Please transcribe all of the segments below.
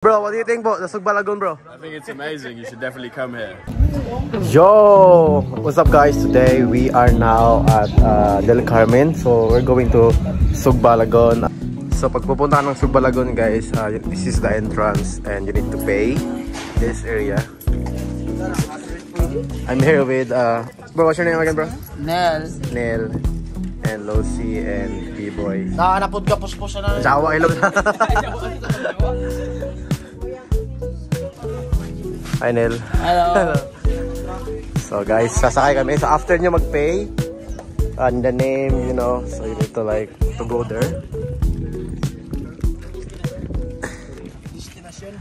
Bro, what do you think po? The Sugbalagon, bro? I think it's amazing. You should definitely come here. Yo! What's up, guys? Today we are now at Del Carmen. So we're going to Sugbalagon. So pag pupunta ng Sugbalagon, guys, this is the entrance and you need to pay this area. I'm here with bro, what's your name again, bro? Nel. Nel and Losi and B-Boy. Nakanapod ka puspos na. Jawa ilog. Hi, Nel. Hello. So guys, sasakay kami. So after nyo mag-pay and the name, you know, so you need to like to go there.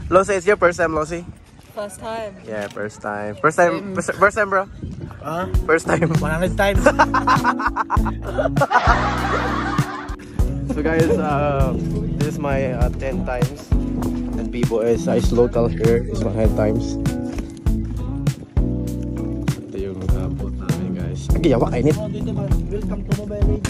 Losi, it's your first time, Losi? First time. Yeah, first time. First time, bro? Huh? First time. 100 times. So guys, this is my 10 times. And B-Boy is local here. It's 100 times. Ito yung boat namin, guys. Agiyawa, kainit. Welcome to Mobile.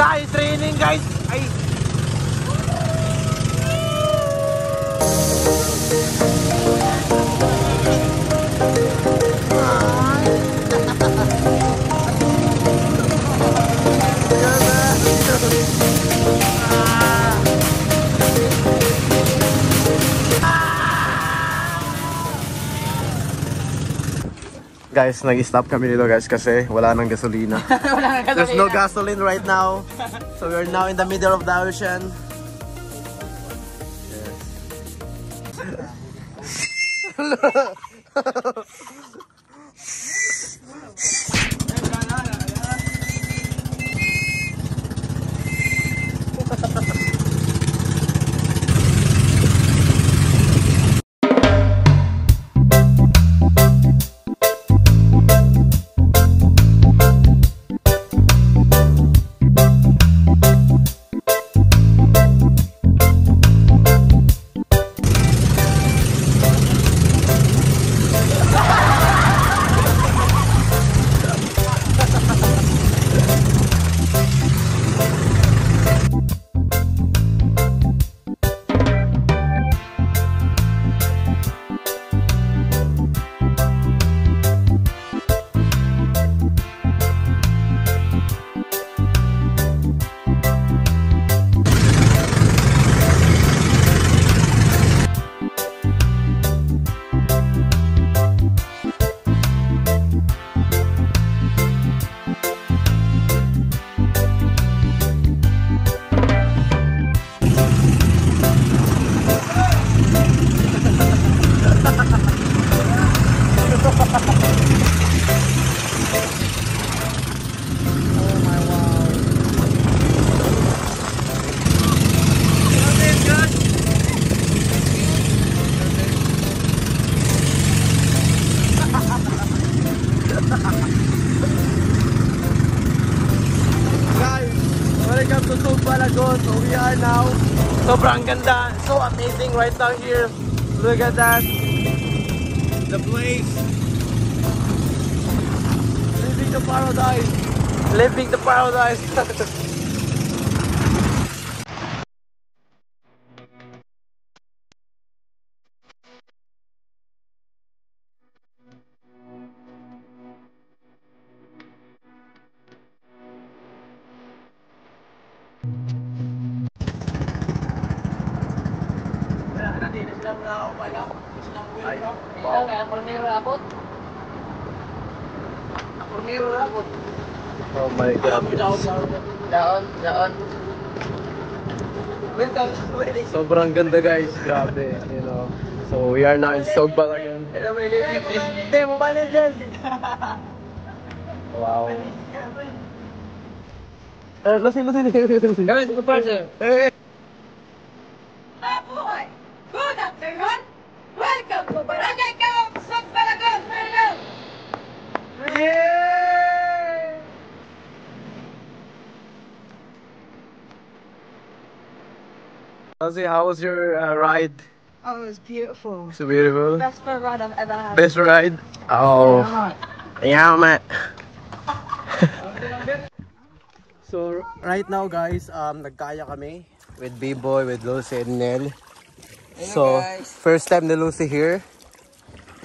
Guys, training guys. Ay. Guys, nag-stop kami dito guys kasi wala nang gasolina. There's no gasoline right now. So we're now in the middle of the ocean. Welcome to Sugbalagon. So we are now. Sobrang ganda. So amazing right now here. Look at that. The place. Living the paradise. Living the paradise. Oh my God. Doon. Sobrang ganda guys. Grabe, you know. So we are now in Sugbalagon. Wow. Lasing. Guys, the person. Hey. Mabuhay! Good afternoon! Welcome to Barangay Camp Sugbalagon! Lucy, how was your ride? Oh, it was beautiful. So beautiful. Best boat ride I've ever had. Best ride? Oh. Yeah, man. So, right now guys, nagkaya kami with B-Boy, with Lucy and Nel. So, first time na Lucy here.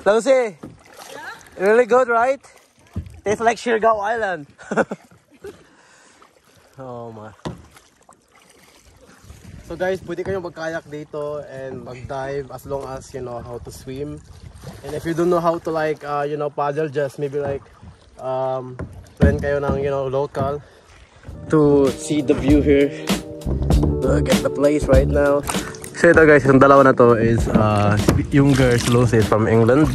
Lucy! Yeah? Really good, right? Tastes like Siargao Island. Oh my. So guys, pwede kayong mag-kayak dito and mag-dive as long as you know how to swim. And if you don't know how to like, you know, paddle, just maybe like, plan kayo ng, you know, local to see the view here. Look at the place right now. So ito guys, yung dalawa na to is, yung girl, Lucy, is from England.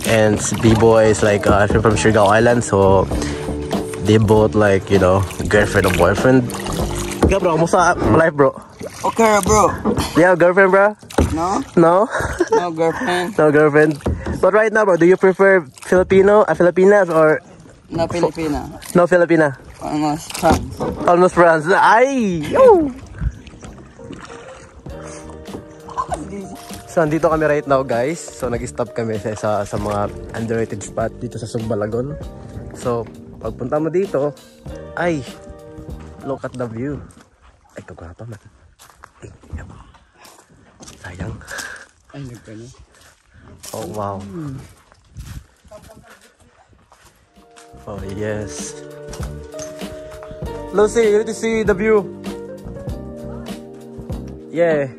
And B-Boy is like, from Siargao Island. So, they both like, you know, girlfriend or boyfriend. Yeah bro, kamusta life bro? Okay, bro. You have a girlfriend, bro? No? No? No girlfriend. No girlfriend. But right now, bro, do you prefer Filipinas or No Filipina. no Filipina? Almost France. Almost France. Ay! Yo! So, andito kami right now, guys. So, nag-stop kami sa mga underrated spot dito sa Sugbalagon. So, pagpunta mo dito, ay, look at the view. Ay, kagwapa man. Ay, sayang. Ay, nagkano? Oh, wow. Oh, yes. Lucy, you need to see the view. Yeah.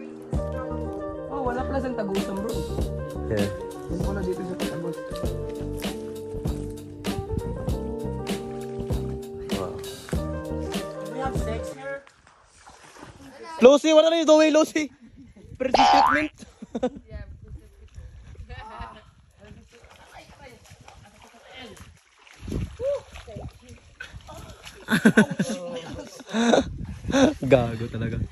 Oh, wala pala sa Tagusan, bro. Yeah. Hindi mo na dito sa Tagus. Wow. We have sex here. Lucy, what are you doing, Lucy? Pretty statement. Gago talaga.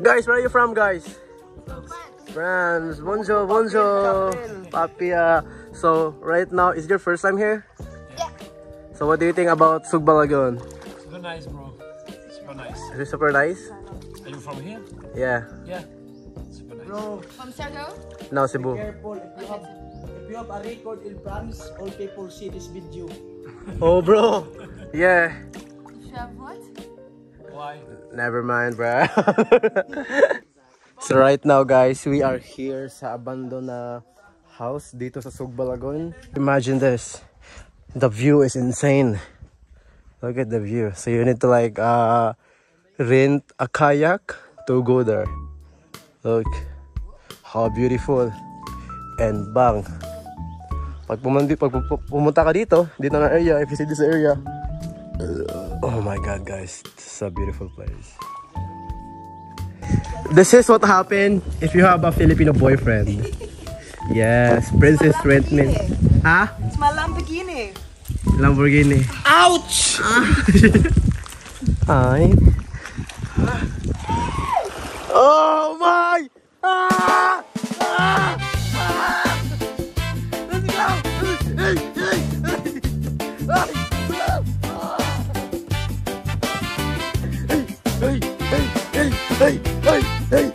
Guys, where are you from, guys? France. Bonjour, bonjour. Papia. So, right now, is it your first time here? Yeah. So, what do you think about Sugbalagon? Super nice, bro. Super nice. Is it super nice? Are you from here? Yeah. Yeah. Super nice. Bro, From Siargao? No, Cebu. careful. If you have a record in France, all people see this video. Oh, bro. Yeah. You have what? Why? Never mind, bro. So right now, guys, we are here sa abandoned na house dito sa Sugbalagon. Imagine this. The view is insane. Look at the view. So you need to like rent a kayak to go there. Look how beautiful. And bang. Pag pumunta ka dito na area, if you see this area, oh my god, guys, this is a beautiful place. This is what happened if you have a Filipino boyfriend. Yes, Princess Rentman. Ah? It's my Lamborghini. Lamborghini. Ouch! Ay. Oh my! Ah! Ah! Ah! Let's go! Hey! Hey! Hey! Hey! Hey! Hey! Hey!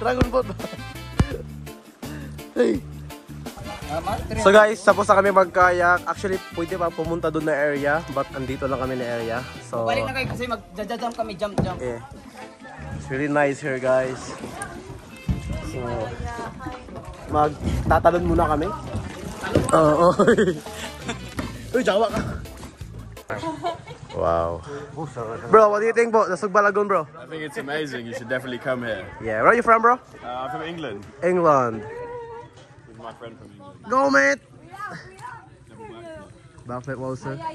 Dragon Boat. Hey! So guys, tapos na kami magkayak. Actually, pwede pa pumunta doon na area, but andito lang kami na area. So, Balik na kayo kasi mag-jump kami, jump. yeah. It's really nice here, guys. So, magtatalon muna kami. Oo. Uy, jawa ka. Wow. Bro, what do you think, bro? The Sugbalagon, bro? I think it's amazing. You should definitely come here. Yeah. Where are you from, bro? I'm from England. England. With my friend from England. Go, mate! Never back. Backflip also. Yeah.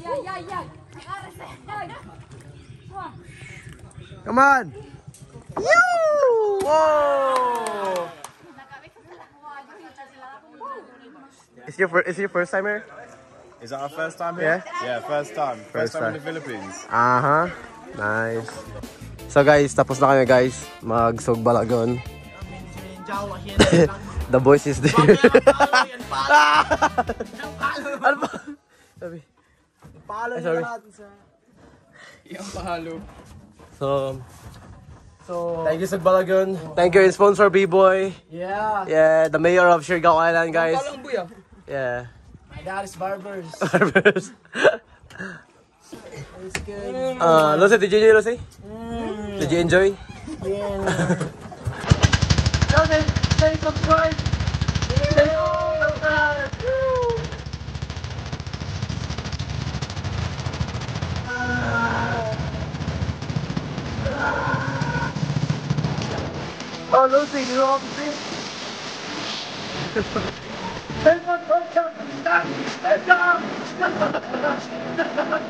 Come on! Yo! Whoa! Is your first time here? Is that our first time here? Yeah, first time. First time in the Philippines. Nice. So guys, tapos na kami guys. Mag-Sugbalagon. The boys is there. Ano ba? Sabi. Palo Sorry. na lahat sa... Yung pahalo. So So, Thank you, Sugbalagon. Thank you, sponsor B-Boy. yeah. Yeah, the mayor of Siargao Island, guys. Yeah. My dad is barbers. Barbers. It's good. Lucy, did you enjoy, Lucy? Did you enjoy? Yeah. Say subscribe. Oh, Lucy, you want to see? Let's go!